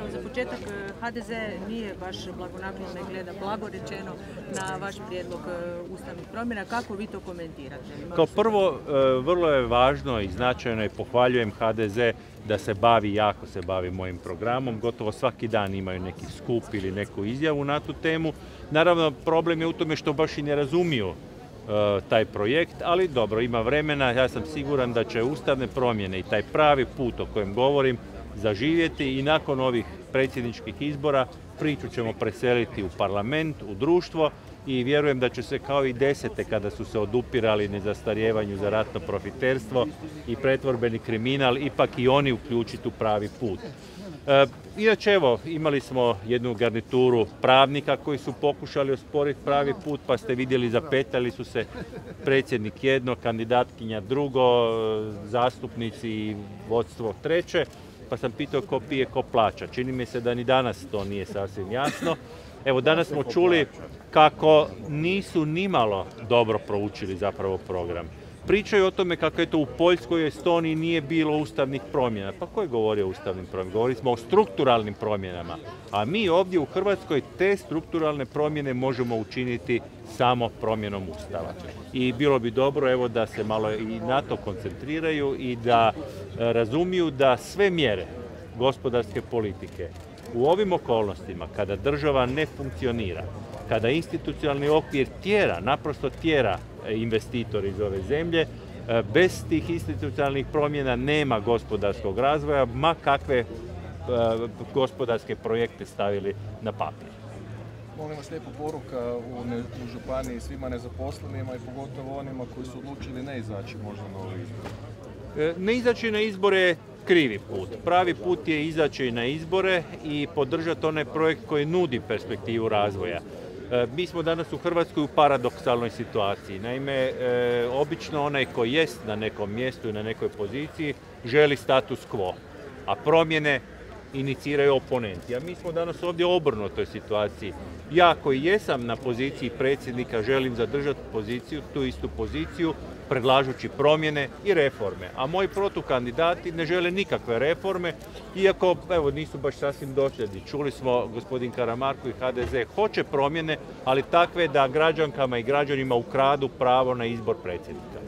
Evo, za početak, HDZ nije baš blagonaklono, ne gleda, blago rečeno, na vaš prijedlog ustavnih promjena. Kako vi to komentirate? Kao prvo, vrlo je važno i značajno i pohvaljujem HDZ da jako se bavi mojim programom. Gotovo svaki dan imaju neki skup ili neku izjavu na tu temu. Naravno, problem je u tome što baš i ne razumiju taj projekt, ali dobro, ima vremena. Ja sam siguran da će ustavne promjene i taj pravi put o kojem govorim zaživjeti i nakon ovih predsjedničkih izbora priču ćemo preseliti u parlament, u društvo i vjerujem da će se kao i desete kada su se odupirali nezastarijevanju za ratno profiterstvo i pretvorbeni kriminal ipak i oni uključiti u pravi put. Inače, evo, imali smo jednu garnituru pravnika koji su pokušali osporiti pravi put, pa ste vidjeli zapetali su se predsjednik jedno, kandidatkinja drugo, zastupnici i vodstvo treće, pa sam pitao ko pije, ko plaća. Čini mi se da ni danas to nije sasvim jasno. Evo, danas smo čuli kako nisu nimalo dobro proučili zapravo program. Pričaju o tome kako je to u Poljskoj i Estoniji nije bilo ustavnih promjena. Pa ko je govorio o ustavnim promjenama? Govorili smo o strukturalnim promjenama. A mi ovdje u Hrvatskoj te strukturalne promjene možemo učiniti samo promjenom Ustava. I bilo bi dobro evo da se malo i na to koncentriraju i da razumiju da sve mjere gospodarske politike u ovim okolnostima, kada država ne funkcionira, kada institucionalni okvir naprosto tjera investitor iz ove zemlje, bez tih institucionalnih promjena nema gospodarskog razvoja, ma kakve gospodarske projekte stavili na papir. Molim vas lijepo poruka u županiji svima nezaposlenima i pogotovo onima koji su odlučili ne izaći možda na ove izbore. Ne izaći na izbore je krivi put. Pravi put je izaći na izbore i podržati onaj projekt koji nudi perspektivu razvoja. Mi smo danas u Hrvatskoj u paradoksalnoj situaciji. Naime, obično onaj koji jest na nekom mjestu i na nekoj poziciji želi status quo, a promjene iniciraju oponenti. A mi smo danas ovdje u obrnutoj situaciji. Ja koji jesam na poziciji predsjednika želim zadržati tu istu poziciju, predlažući promjene i reforme. A moji protukandidati ne žele nikakve reforme, iako evo, nisu baš sasvim dosljedni. Čuli smo, gospodin Karamarko i HDZ hoće promjene, ali takve da građankama i građanima ukradu pravo na izbor predsjednika.